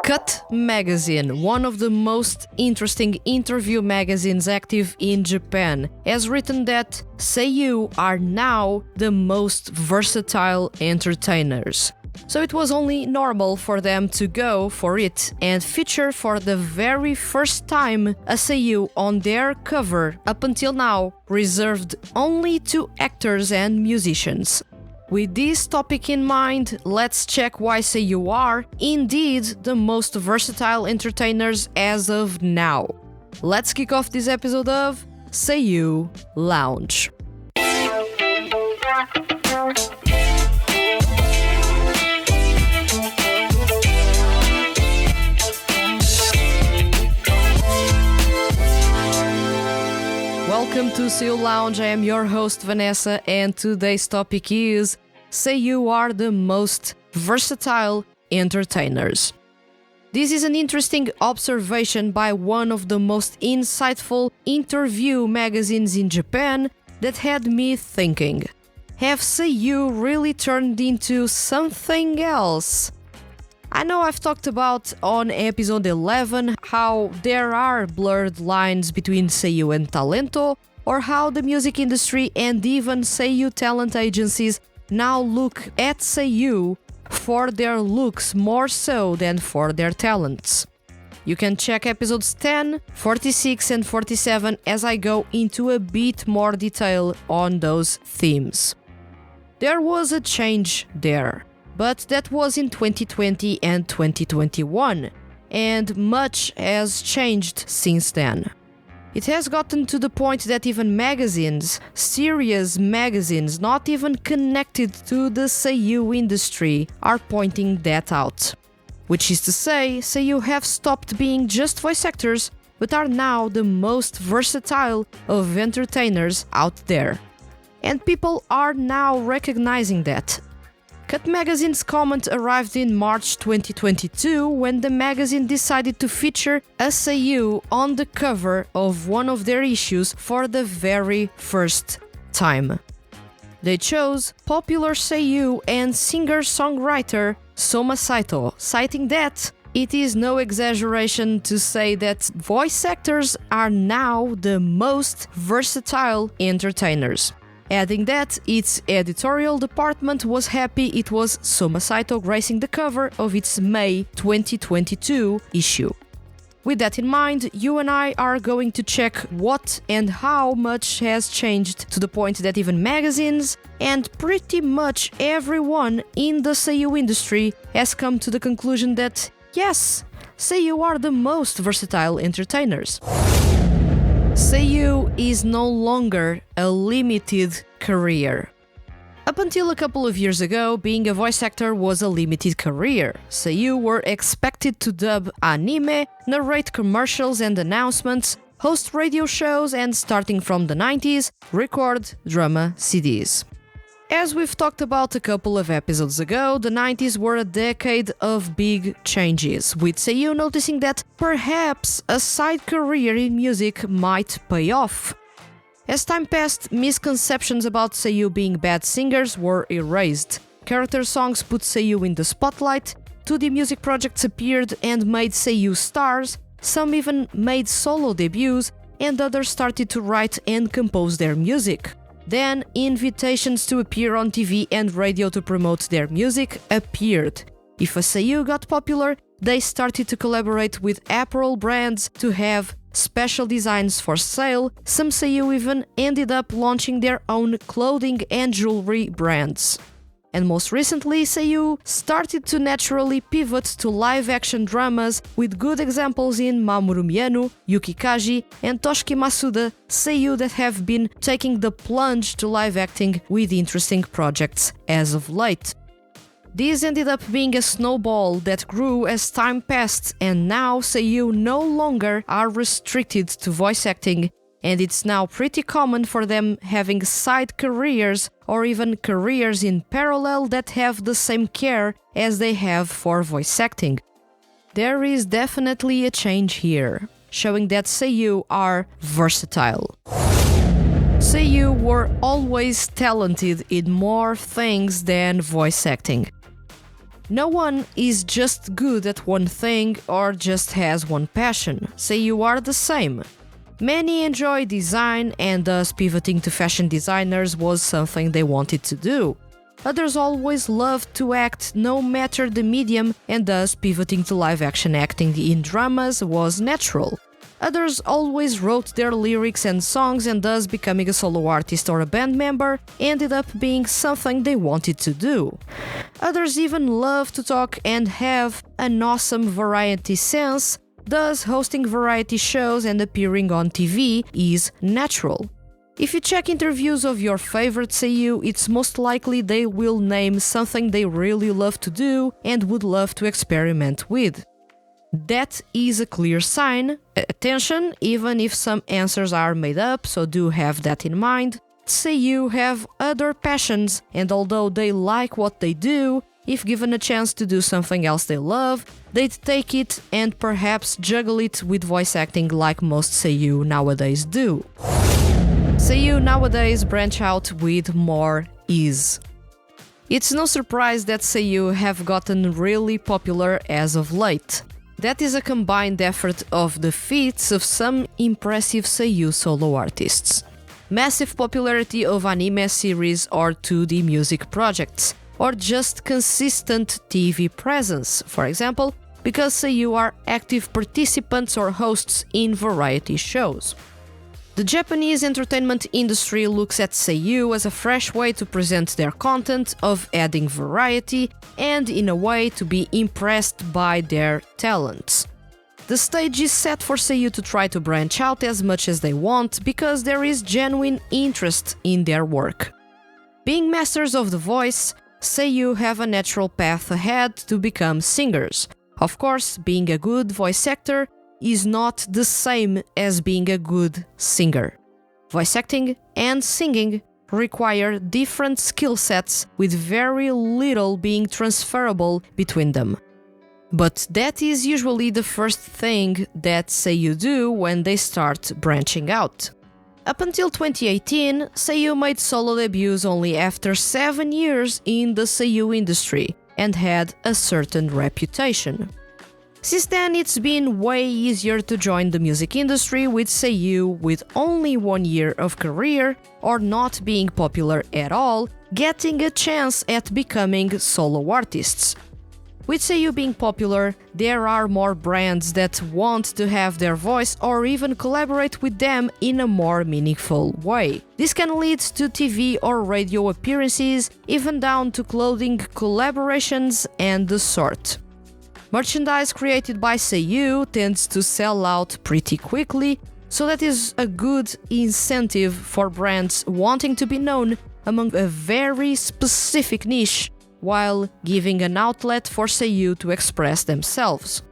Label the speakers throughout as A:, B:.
A: Cut Magazine, one of the most interesting interview magazines active in Japan, has written that Seiyuu are now the most versatile entertainers. So it was only normal for them to go for it and feature for the very first time a Seiyuu on their cover, up until now reserved only to actors and musicians. With this topic in mind, let's check why Seiyuu are indeed the most versatile entertainers as of now. Let's kick off this episode of Seiyuu Lounge. Welcome to Seiyuu Lounge, I am your host Vanessa, and today's topic is Seiyuu are the most versatile entertainers. This is an interesting observation by one of the most insightful interview magazines in Japan that had me thinking, have Seiyuu really turned into something else? I know I've talked about on episode 11 how there are blurred lines between Seiyuu and Talento, or how the music industry and even Seiyuu talent agencies now look at Seiyuu for their looks more so than for their talents. You can check episodes 10, 46 and 47 as I go into a bit more detail on those themes. There was a change there, but that was in 2020 and 2021, and much has changed since then. It has gotten to the point that even magazines, serious magazines not even connected to the Seiyuu industry, are pointing that out. Which is to say, Seiyuu have stopped being just voice actors, but are now the most versatile of entertainers out there. And people are now recognizing that. Cut Magazine's comment arrived in March 2022 when the magazine decided to feature a Seiyuu on the cover of one of their issues for the very first time. They chose popular Seiyuu and singer-songwriter Soma Sato, citing that it is no exaggeration to say that voice actors are now the most versatile entertainers. Adding that its editorial department was happy it was Soma Sato gracing the cover of its May 2022 issue. With that in mind, you and I are going to check what and how much has changed to the point that even magazines and pretty much everyone in the Seiyuu industry has come to the conclusion that yes, Seiyuu are the most versatile entertainers. Seiyuu is no longer a limited career. Up until a couple of years ago, being a voice actor was a limited career. Seiyuu were expected to dub anime, narrate commercials and announcements, host radio shows, and starting from the 90s, record drama CDs. As we've talked about a couple of episodes ago, the 90s were a decade of big changes, with Seiyuu noticing that perhaps a side career in music might pay off. As time passed, misconceptions about Seiyuu being bad singers were erased. Character songs put Seiyuu in the spotlight, 2D music projects appeared and made Seiyuu stars, some even made solo debuts, and others started to write and compose their music. Then, invitations to appear on TV and radio to promote their music appeared. If a Seiyuu got popular, they started to collaborate with apparel brands to have special designs for sale. Some Seiyuu even ended up launching their own clothing and jewelry brands. And most recently, Seiyuu started to naturally pivot to live-action dramas, with good examples in Mamoru Miano, Yukikaji, and Toshiki Masuda, Seiyuu that have been taking the plunge to live acting with interesting projects as of late. This ended up being a snowball that grew as time passed, and now Seiyuu no longer are restricted to voice acting, and it's now pretty common for them having side careers or even careers in parallel that have the same care as they have for voice acting. There is definitely a change here, showing that Seiyuu are versatile. Seiyuu were always talented in more things than voice acting. No one is just good at one thing or just has one passion. Seiyuu are the same. Many enjoy design and thus pivoting to fashion designers was something they wanted to do. Others always loved to act no matter the medium and thus pivoting to live-action acting in dramas was natural. Others always wrote their lyrics and songs and thus becoming a solo artist or a band member ended up being something they wanted to do. Others even love to talk and have an awesome variety sense, thus hosting variety shows and appearing on TV is natural. If you check interviews of your favorite seiyuu, it's most likely they will name something they really love to do and would love to experiment with. That is a clear sign. Attention, even if some answers are made up, so do have that in mind. Seiyuu have other passions, and although they like what they do, if given a chance to do something else they love, they'd take it and perhaps juggle it with voice acting like most seiyuu nowadays do. Seiyuu nowadays branch out with more ease. It's no surprise that seiyuu have gotten really popular as of late. That is a combined effort of the feats of some impressive seiyuu solo artists. Massive popularity of anime series or 2D music projects, or just consistent TV presence, for example, because seiyuu are active participants or hosts in variety shows. The Japanese entertainment industry looks at seiyuu as a fresh way to present their content, of adding variety, and in a way to be impressed by their talents. The stage is set for seiyuu to try to branch out as much as they want because there is genuine interest in their work. Being masters of the voice, seiyuu have a natural path ahead to become singers. Of course, being a good voice actor is not the same as being a good singer. Voice acting and singing require different skill sets with very little being transferable between them. But that is usually the first thing that seiyuu do when they start branching out. Up until 2018, seiyuu made solo debuts only after 7 years in the seiyuu industry and had a certain reputation. Since then, it's been way easier to join the music industry with seiyuu with only 1 year of career or not being popular at all, getting a chance at becoming solo artists. With seiyuu being popular, there are more brands that want to have their voice or even collaborate with them in a more meaningful way. This can lead to TV or radio appearances, even down to clothing collaborations and the sort. Merchandise created by seiyuu tends to sell out pretty quickly, so that is a good incentive for brands wanting to be known among a very specific niche, while giving an outlet for seiyuu to express themselves.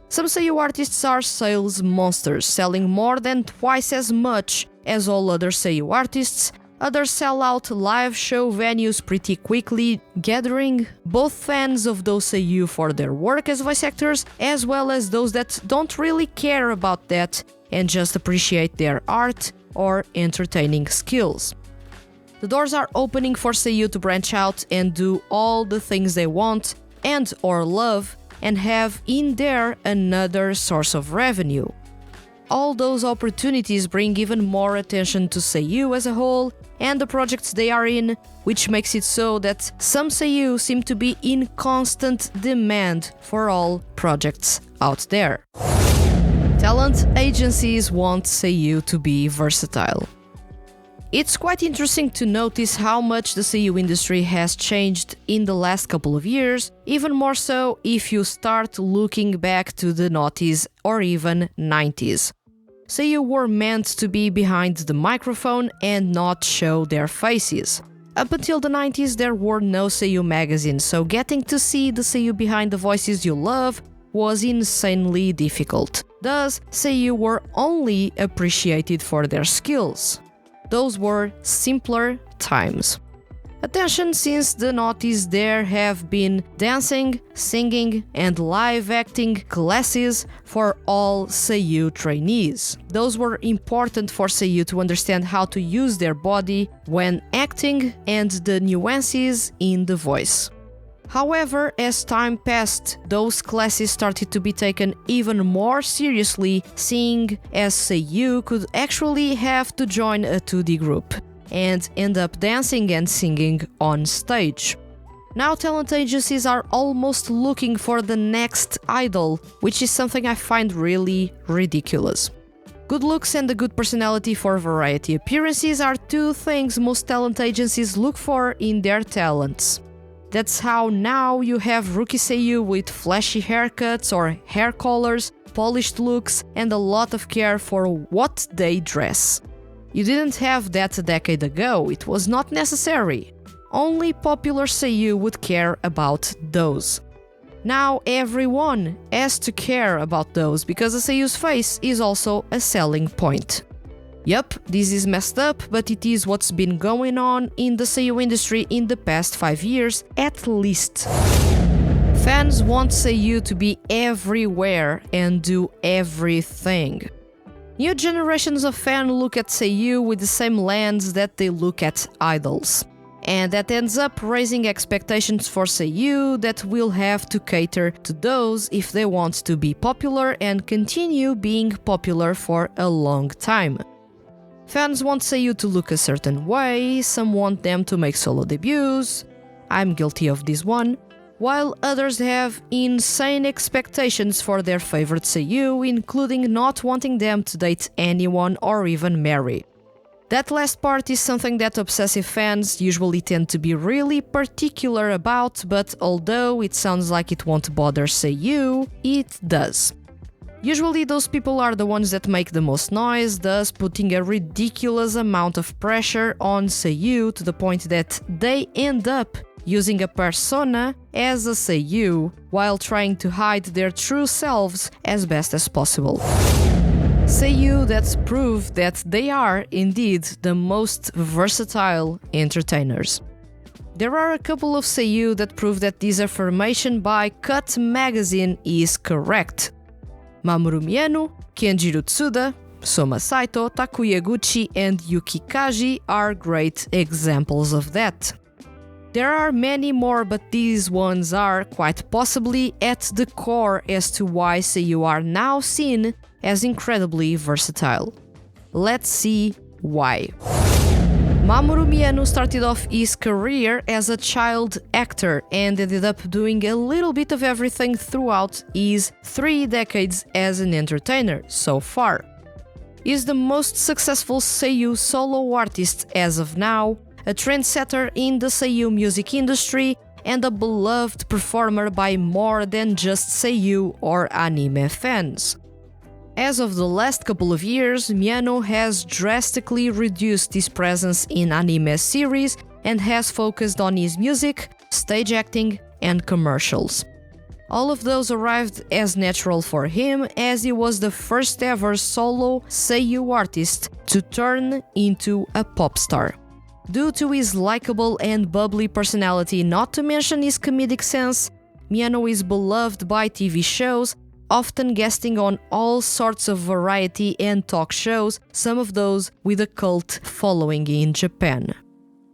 A: Some seiyuu artists are sales monsters, selling more than twice as much as all other seiyuu artists. Others sell out live show venues pretty quickly, gathering both fans of those seiyuu for their work as voice actors, as well as those that don't really care about that and just appreciate their art or entertaining skills. The doors are opening for seiyuu to branch out and do all the things they want and or love and have in there another source of revenue. All those opportunities bring even more attention to seiyuu as a whole and the projects they are in, which makes it so that some seiyuu seem to be in constant demand for all projects out there. Talent agencies want seiyuu to be versatile. It's quite interesting to notice how much the seiyuu industry has changed in the last couple of years, even more so if you start looking back to the noughties or even 90s. Seiyuu were meant to be behind the microphone and not show their faces. Up until the 90s there were no seiyuu magazines, so getting to see the seiyuu behind the voices you love was insanely difficult. Thus, seiyuu were only appreciated for their skills. Those were simpler times. Attention, since the noughties there have been dancing, singing and live acting classes for all seiyuu trainees. Those were important for seiyuu to understand how to use their body when acting and the nuances in the voice. However, as time passed, those classes started to be taken even more seriously, seeing as Seiyuu could actually have to join a 2D group and end up dancing and singing on stage. Now talent agencies are almost looking for the next idol, which is something I find really ridiculous. Good looks and a good personality for variety appearances are two things most talent agencies look for in their talents. That's how now you have rookie Seiyuu with flashy haircuts or hair colors, polished looks, and a lot of care for what they dress. You didn't have that a decade ago, it was not necessary. Only popular Seiyuu would care about those. Now everyone has to care about those because a Seiyuu's face is also a selling point. Yup, this is messed up, but it is what's been going on in the Seiyuu industry in the past 5 years, at least. Fans want Seiyuu to be everywhere and do everything. New generations of fans look at Seiyuu with the same lens that they look at idols. And that ends up raising expectations for Seiyuu that will have to cater to those if they want to be popular and continue being popular for a long time. Fans want Seiyuu to look a certain way, some want them to make solo debuts, I'm guilty of this one, while others have insane expectations for their favorite Seiyuu, including not wanting them to date anyone or even marry. That last part is something that obsessive fans usually tend to be really particular about, but although it sounds like it won't bother Seiyuu, it does. Usually those people are the ones that make the most noise, thus putting a ridiculous amount of pressure on Seiyuu to the point that they end up using a persona as a Seiyuu while trying to hide their true selves as best as possible. Seiyuu that prove that they are indeed the most versatile entertainers. There are a couple of Seiyuu that prove that this affirmation by Cut Magazine is correct. Mamoru Miano, Kenjiro Tsuda, Soma Sato, Takuya Iguchi, and Yukikaji are great examples of that. There are many more, but these ones are quite possibly at the core as to why Seiyuu are now seen as incredibly versatile. Let's see why. Mamoru Miano started off his career as a child actor and ended up doing a little bit of everything throughout his 3 decades as an entertainer so far. He's the most successful Seiyuu solo artist as of now, a trendsetter in the Seiyuu music industry, and a beloved performer by more than just Seiyuu or anime fans. As of the last couple of years, Miano has drastically reduced his presence in anime series and has focused on his music, stage acting, and commercials. All of those arrived as natural for him, as he was the first ever solo Seiyuu artist to turn into a pop star. Due to his likable and bubbly personality, not to mention his comedic sense, Miano is beloved by TV shows, often guesting on all sorts of variety and talk shows, some of those with a cult following in Japan.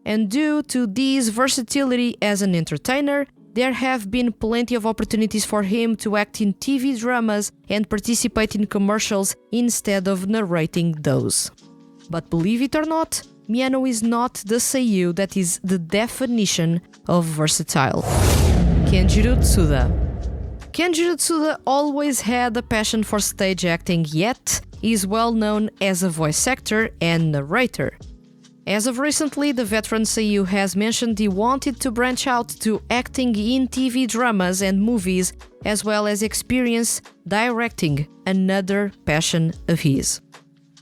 A: And due to this versatility as an entertainer, there have been plenty of opportunities for him to act in TV dramas and participate in commercials instead of narrating those. But believe it or not, Miano is not the Seiyuu that is the definition of versatile. Kenjiro Tsuda. Kenjiro Tsuda always had a passion for stage acting, yet is well known as a voice actor and narrator. As of recently, the veteran Seiyuu has mentioned he wanted to branch out to acting in TV dramas and movies, as well as experience directing, another passion of his.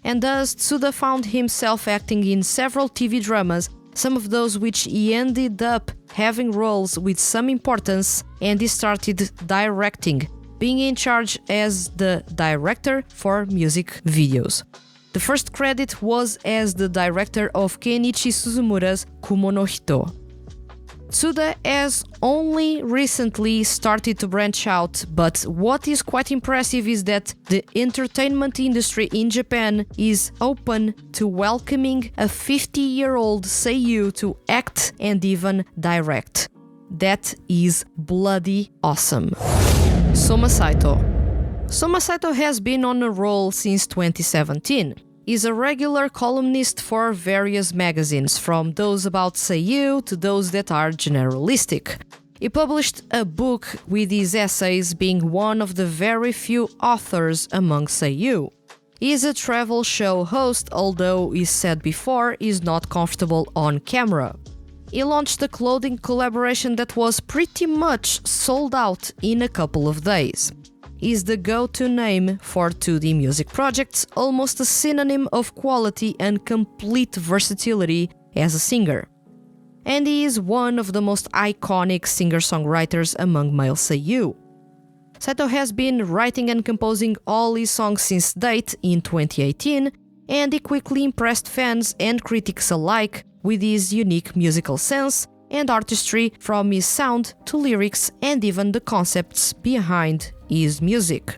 A: And thus, Tsuda found himself acting in several TV dramas, some of those which he ended up having roles with some importance, and he started directing, being in charge as the director for music videos. The first credit was as the director of Kenichi Suzumura's Kumo no Hito. Tsuda has only recently started to branch out, but what is quite impressive is that the entertainment industry in Japan is open to welcoming a 50-year-old Seiyuu to act and even direct. that is bloody awesome. Soma Sato. Soma Sato has been on a roll since 2017. He's a regular columnist for various magazines, from those about Seiyuu to those that are generalistic. He published a book with his essays, being one of the very few authors among Seiyuu. He is a travel show host, although, he said before, is not comfortable on camera. He launched a clothing collaboration that was pretty much sold out in a couple of days. He's the go-to name for 2D music projects, almost a synonym of quality and complete versatility as a singer. And he is one of the most iconic singer-songwriters among male Seiyuu. Sato has been writing and composing all his songs since date in 2018, and he quickly impressed fans and critics alike with his unique musical sense and artistry, from his sound to lyrics and even the concepts behind his music.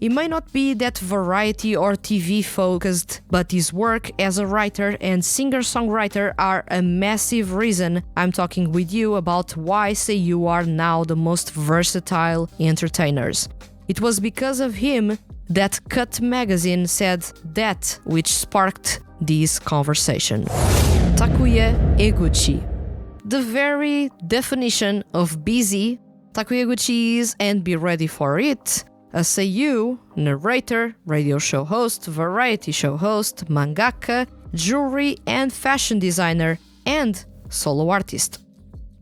A: He may not be that variety or TV focused, but his work as a writer and singer-songwriter are a massive reason I'm talking with you about why Seiyuu are now the most versatile entertainers. It was because of him that Cut magazine said that, which sparked this conversation. Takuya Iguchi. The very definition of busy, Takuya Iguchi is, and be ready for it, a seiyuu, narrator, radio show host, variety show host, mangaka, jewelry and fashion designer, and solo artist.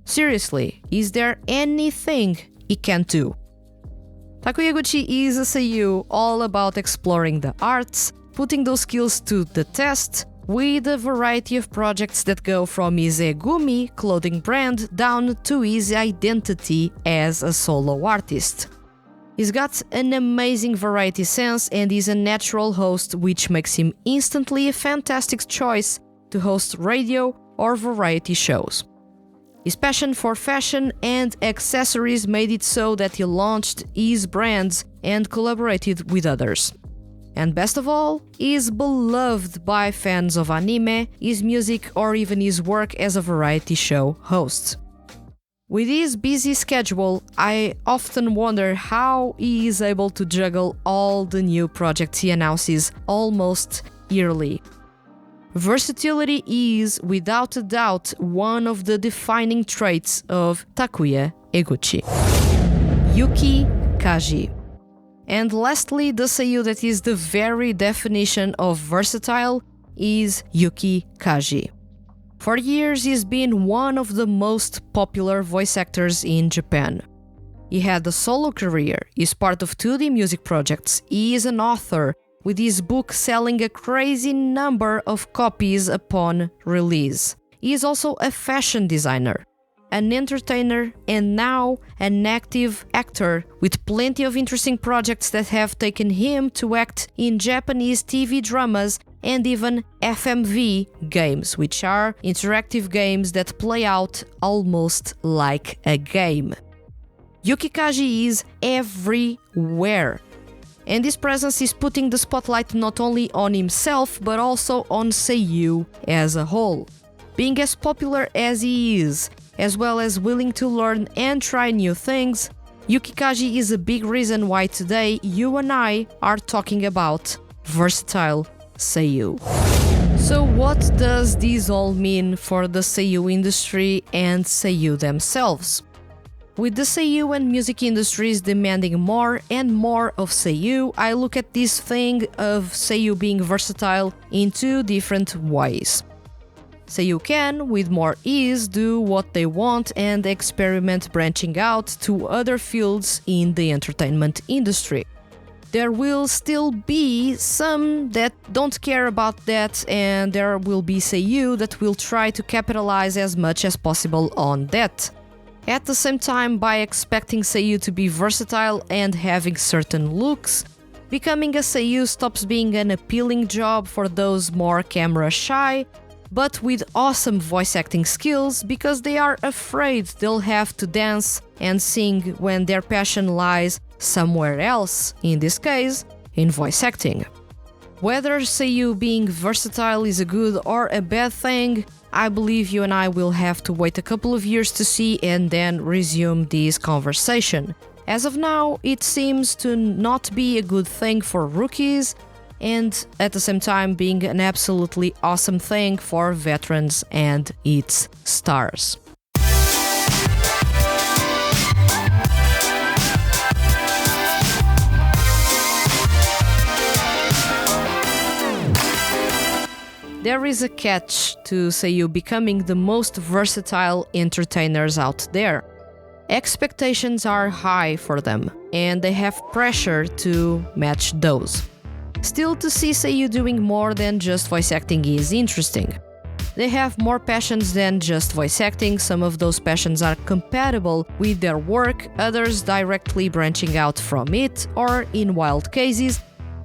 A: Seriously, is there anything he can't do? Takuya Iguchi is a seiyuu all about exploring the arts, putting those skills to the test, with a variety of projects that go from his Egumi clothing brand down to his identity as a solo artist. He's got an amazing variety sense and is a natural host, which makes him instantly a fantastic choice to host radio or variety shows. His passion for fashion and accessories made it so that he launched his brands and collaborated with others. And best of all, he is beloved by fans of anime, his music, or even his work as a variety show host. With his busy schedule, I often wonder how he is able to juggle all the new projects he announces almost yearly. Versatility is, without a doubt, one of the defining traits of Takuya Iguchi. Yukikaji. And lastly, the seiyuu that is the very definition of versatile is Yukikaji. For years, he's been one of the most popular voice actors in Japan. He had a solo career, is part of 2D music projects, he is an author, with his book selling a crazy number of copies upon release. He is also a fashion designer, an entertainer, and now an active actor with plenty of interesting projects that have taken him to act in Japanese TV dramas and even FMV games, which are interactive games that play out almost like a game. Yukikaji is everywhere, and his presence is putting the spotlight not only on himself but also on Seiyuu as a whole. Being as popular as he is, as well as willing to learn and try new things, Yukikaji is a big reason why today you and I are talking about versatile Seiyuu. So what does this all mean for the Seiyuu industry and Seiyuu themselves? With the Seiyuu and music industries demanding more and more of Seiyuu, I look at this thing of Seiyuu being versatile in two different ways. Seiyuu can, with more ease, do what they want and experiment branching out to other fields in the entertainment industry. There will still be some that don't care about that, and there will be Seiyuu that will try to capitalize as much as possible on that. At the same time, by expecting Seiyuu to be versatile and having certain looks, becoming a Seiyuu stops being an appealing job for those more camera shy, but with awesome voice acting skills, because they are afraid they'll have to dance and sing when their passion lies somewhere else, in this case, in voice acting. Whether Seiyuu being versatile is a good or a bad thing, I believe you and I will have to wait a couple of years to see and then resume this conversation. As of now, it seems to not be a good thing for rookies, and at the same time being an absolutely awesome thing for veterans and its stars. There is a catch to Seiyuu becoming the most versatile entertainers out there. Expectations are high for them, and they have pressure to match those. Still, to see Seiyuu doing more than just voice acting is interesting. They have more passions than just voice acting. Some of those passions are compatible with their work, others directly branching out from it, or in wild cases,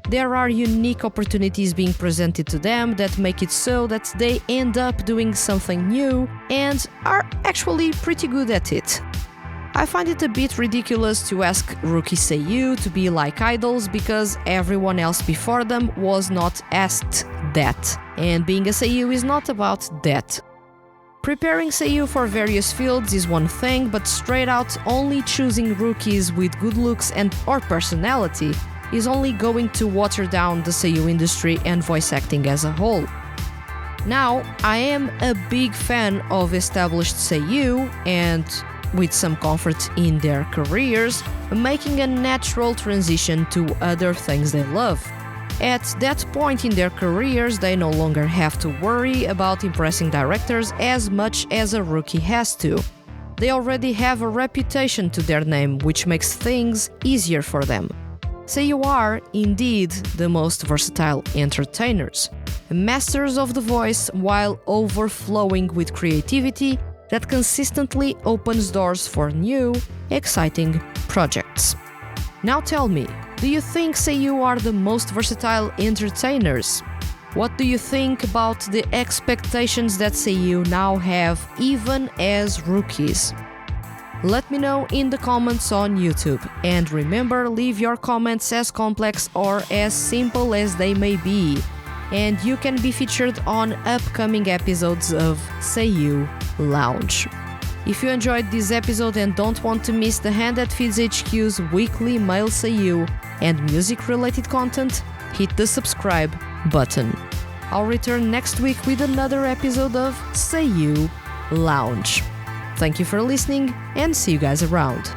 A: there are unique opportunities being presented to them that make it so that they end up doing something new and are actually pretty good at it. I find it a bit ridiculous to ask rookie Seiyuu to be like idols because everyone else before them was not asked that, and being a Seiyuu is not about that. Preparing Seiyuu for various fields is one thing, but straight out only choosing rookies with good looks and or personality is only going to water down the Seiyuu industry and voice acting as a whole. Now, I am a big fan of established Seiyuu and, with some comfort in their careers, making a natural transition to other things they love. At that point in their careers, they no longer have to worry about impressing directors as much as a rookie has to. They already have a reputation to their name, which makes things easier for them. Seiyuu are, indeed, the most versatile entertainers, masters of the voice while overflowing with creativity that consistently opens doors for new, exciting projects. Now tell me, do you think Seiyuu are the most versatile entertainers? What do you think about the expectations that Seiyuu now have even as rookies? Let me know in the comments on YouTube, and remember, leave your comments as complex or as simple as they may be, and you can be featured on upcoming episodes of Seiyuu Lounge. If you enjoyed this episode and don't want to miss the Hand That Feeds HQ's weekly male Seiyuu and music-related content, hit the subscribe button. I'll return next week with another episode of Seiyuu Lounge. Thank you for listening, and see you guys around.